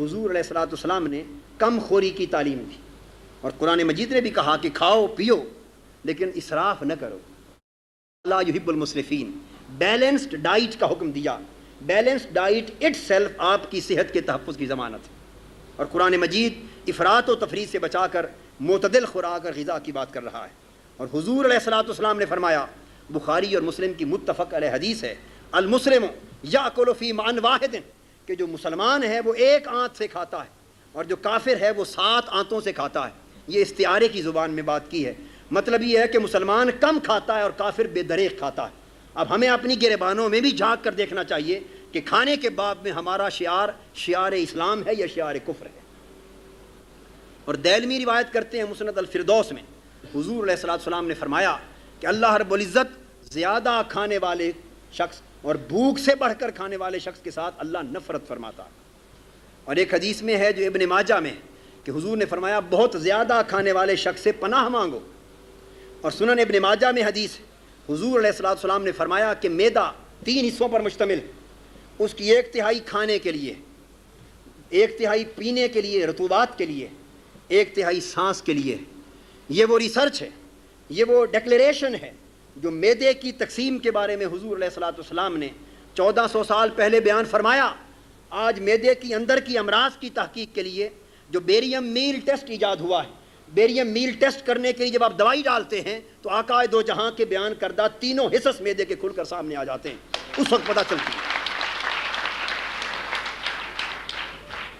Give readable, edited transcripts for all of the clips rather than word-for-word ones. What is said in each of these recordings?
حضور علیہ الصلوۃ والسلام نے کم خوری کی تعلیم دی، اور قرآن مجید نے بھی کہا کہ کھاؤ پیو لیکن اسراف نہ کرو، لا یحب المسرفین، بیلنسڈ ڈائٹ کا حکم دیا۔ بیلنسڈ ڈائٹ اٹ سیلف آپ کی صحت کے تحفظ کی ضمانت ہے، اور قرآن مجید افراط و تفریط سے بچا کر معتدل خوراک اور غذا کی بات کر رہا ہے۔ اور حضور علیہ الصلوۃ والسلام نے فرمایا، بخاری اور مسلم کی متفق علیہ حدیث ہے، المسلم یاکل فی معن واحد، کہ جو مسلمان ہے وہ ایک آنت سے کھاتا ہے اور جو کافر ہے وہ 7 آنتوں سے کھاتا ہے۔ یہ استعارے کی زبان میں بات کی ہے، مطلب یہ ہے کہ مسلمان کم کھاتا ہے اور کافر بے دریغ کھاتا ہے۔ اب ہمیں اپنی گریبانوں میں بھی جھانک کر دیکھنا چاہیے کہ کھانے کے باب میں ہمارا شعار اسلام ہے یا شعار کفر ہے۔ اور دیلمی روایت کرتے ہیں مسند الفردوس میں، حضور علیہ الصلوۃ والسلام نے فرمایا کہ اللہ رب العزت زیادہ کھانے والے شخص اور بھوک سے بڑھ کر کھانے والے شخص کے ساتھ اللہ نفرت فرماتا ہے۔ اور ایک حدیث میں ہے جو ابن ماجہ میں کہ حضور نے فرمایا بہت زیادہ کھانے والے شخص سے پناہ مانگو۔ اور سنن ابن ماجہ میں حدیث حضور علیہ الصلوۃ والسلام نے فرمایا کہ معدہ 3 حصوں پر مشتمل، اس کی 1/3 کھانے کے لیے، 1/3 پینے کے لیے رطوبات کے لیے، 1/3 سانس کے لیے۔ یہ وہ ریسرچ ہے، یہ وہ ڈکلیریشن ہے جو معدے کی تقسیم کے بارے میں حضور علیہ الصلوۃ والسلام نے 1400 سال پہلے بیان فرمایا۔ آج معدے کی اندر کی امراض کی تحقیق کے لیے جو بیریم میل ٹیسٹ ایجاد ہوا ہے، بیریم میل ٹیسٹ کرنے کے لیے جب آپ دوائی ڈالتے ہیں تو آقا دو جہاں کے بیان کردہ تینوں حصص معدے کے کھل کر سامنے آ جاتے ہیں، اس وقت پتہ چلتی ہے،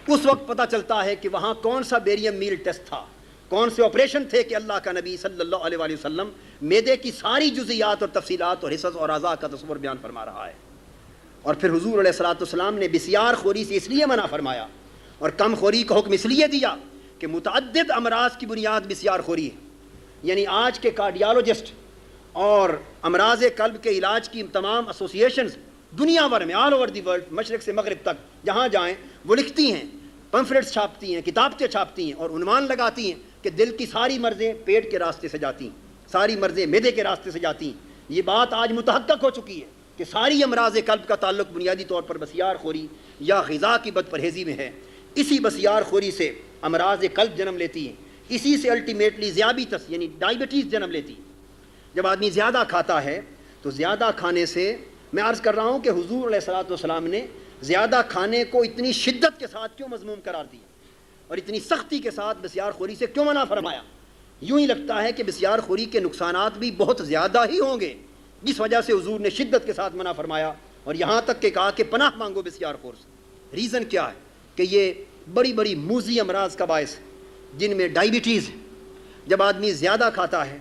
اس وقت پتہ چلتا ہے کہ وہاں کون سا بیریم میل ٹیسٹ تھا، کون سے آپریشن تھے کہ اللہ کا نبی صلی اللہ علیہ وآلہ وسلم معدے کی ساری جزیات اور تفصیلات اور حصص اور اعضاء کا تصور بیان فرما رہا ہے۔ اور پھر حضور علیہ الصلوۃ والسلام نے بسیار خوری سے اس لیے منع فرمایا اور کم خوری کا حکم اس لیے دیا کہ متعدد امراض کی بنیاد بسیار خوری ہے۔ یعنی آج کے کارڈیالوجسٹ اور امراض قلب کے علاج کی تمام ایسوسیشنز دنیا بھر میں آل اوور دی ورلڈ، مشرق سے مغرب تک جہاں جائیں وہ لکھتی ہیں، پمفلیٹس چھاپتی ہیں، کتابیں چھاپتی ہیں اور عنوان لگاتی ہیں کہ دل کی ساری مرضیں پیٹ کے راستے سے جاتی ہیں، ساری مرضیں معدے کے راستے سے جاتی ہیں۔ یہ بات آج متحقق ہو چکی ہے کہ ساری امراض قلب کا تعلق بنیادی طور پر بسیار خوری یا غذا کی بد پرہیزی میں ہے۔ اسی بسیار خوری سے امراض قلب جنم لیتی ہیں، اسی سے الٹیمیٹلی ذیابیطس یعنی ڈائبٹیز جنم لیتی ہے۔ جب آدمی زیادہ کھاتا ہے تو زیادہ کھانے سے، میں عرض کر رہا ہوں کہ حضور علیہ الصلوۃ والسلام نے زیادہ کھانے کو اتنی شدت کے ساتھ کیوں مذموم قرار دیا اور اتنی سختی کے ساتھ بسیار خوری سے کیوں منع فرمایا؟ یوں ہی لگتا ہے کہ بسیار خوری کے نقصانات بھی بہت زیادہ ہی ہوں گے، جس وجہ سے حضور نے شدت کے ساتھ منع فرمایا اور یہاں تک کہ کہا کہ پناہ مانگو بسیار خور سے۔ ریزن کیا ہے؟ کہ یہ بڑی بڑی موذی امراض کا باعث ہے، جن میں ڈائبٹیز ہے۔ جب آدمی زیادہ کھاتا ہے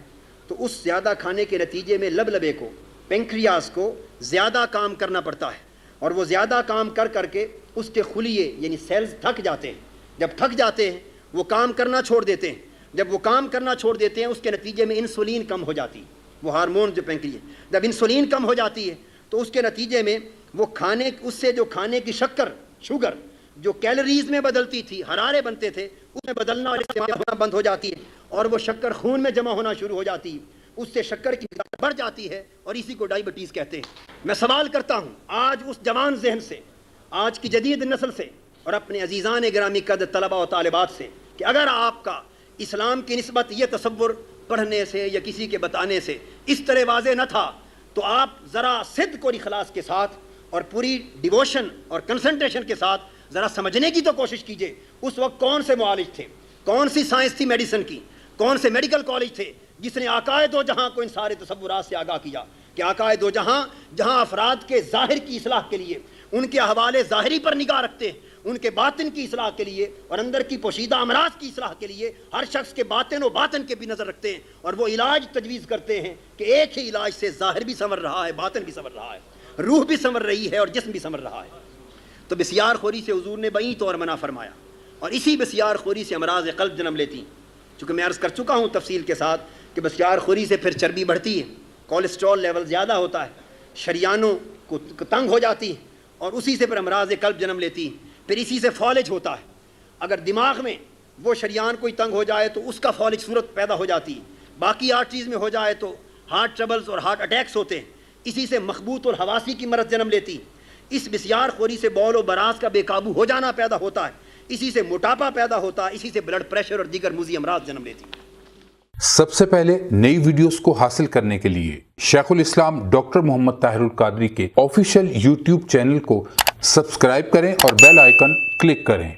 تو اس زیادہ کھانے کے نتیجے میں لبلبے کو، پینکریاس کو زیادہ کام کرنا پڑتا ہے، اور وہ زیادہ کام کر کر کے اس کے خلیے یعنی سیلز تھک جاتے ہیں۔ جب تھک جاتے ہیں وہ کام کرنا چھوڑ دیتے ہیں، جب وہ کام کرنا چھوڑ دیتے ہیں اس کے نتیجے میں انسولین کم ہو جاتی ہے، وہ ہارمون جو پینکریاس، جب انسولین کم ہو جاتی ہے تو اس کے نتیجے میں وہ اس سے جو کھانے کی شوگر جو کیلوریز میں بدلتی تھی، حرارے بنتے تھے، اس میں بدلنا اور استعمال ہونا بند ہو جاتی ہے اور وہ شکر خون میں جمع ہونا شروع ہو جاتی ہے، اس سے شکر کی مقدار بڑھ جاتی ہے اور اسی کو ڈائبٹیز کہتے ہیں۔ میں سوال کرتا ہوں آج اس جوان ذہن سے، آج کی جدید نسل سے اور اپنے عزیزان گرامی قدر طلباء و طالبات سے کہ اگر آپ کا اسلام کی نسبت یہ تصور پڑھنے سے یا کسی کے بتانے سے اس طرح واضح نہ تھا تو آپ ذرا صدق اور اخلاص کے ساتھ اور پوری ڈیووشن اور کنسنٹریشن کے ساتھ ذرا سمجھنے کی تو کوشش کیجئے اس وقت کون سے معالج تھے، کون سی سائنس تھی میڈیسن کی، کون سے میڈیکل کالج تھے جس نے آقائے دو جہاں کو ان سارے تصورات سے آگاہ کیا کہ آقائے دو جہاں جہاں افراد کے ظاہر کی اصلاح کے لیے ان کے احوال ظاہری پر نگاہ رکھتے ہیں، ان کے باطن کی اصلاح کے لیے اور اندر کی پوشیدہ امراض کی اصلاح کے لیے ہر شخص کے باطن و باطن کے بھی نظر رکھتے ہیں اور وہ علاج تجویز کرتے ہیں کہ ایک ہی علاج سے ظاہر بھی سنور رہا ہے، باطن بھی سنور رہا ہے، روح بھی سنور رہی ہے اور جسم بھی سنور رہا ہے۔ تو بسیار خوری سے حضور نے بئی طور منع فرمایا اور اسی بسیار خوری سے امراض قلب جنم لیتی ہیں۔ چونکہ میں عرض کر چکا ہوں تفصیل کے ساتھ کہ بسیار خوری سے پھر چربی بڑھتی ہے، کولیسٹرول لیول زیادہ ہوتا ہے، شریانوں کو تنگ ہو جاتی ہے اور اسی سے پھر امراض قلب جنم لیتی ہے، پھر اسی سے فالج ہوتا ہے۔ اگر دماغ میں وہ شریان کوئی تنگ ہو جائے تو اس کا فالج صورت پیدا ہو جاتی ہے، باقی آرٹریز میں ہو جائے تو ہارٹ ٹربلز اور ہارٹ اٹیکس ہوتے ہیں، اسی سے مخبوط اور حواسی کی مرض جنم لیتی ہے۔ اس بسیار خوری سے بول و براز کا بے قابو ہو جانا پیدا ہوتا ہے، اسی سے موٹاپا پیدا ہوتا، اسی سے بلڈ پریشر اور دیگر موذی امراض جنم لیتی۔ سب سے پہلے نئی ویڈیوز کو حاصل کرنے کے لیے شیخ الاسلام ڈاکٹر محمد طاہر القادری کے آفیشیل یوٹیوب چینل کو سبسکرائب کریں اور بیل آئیکن کلک کریں۔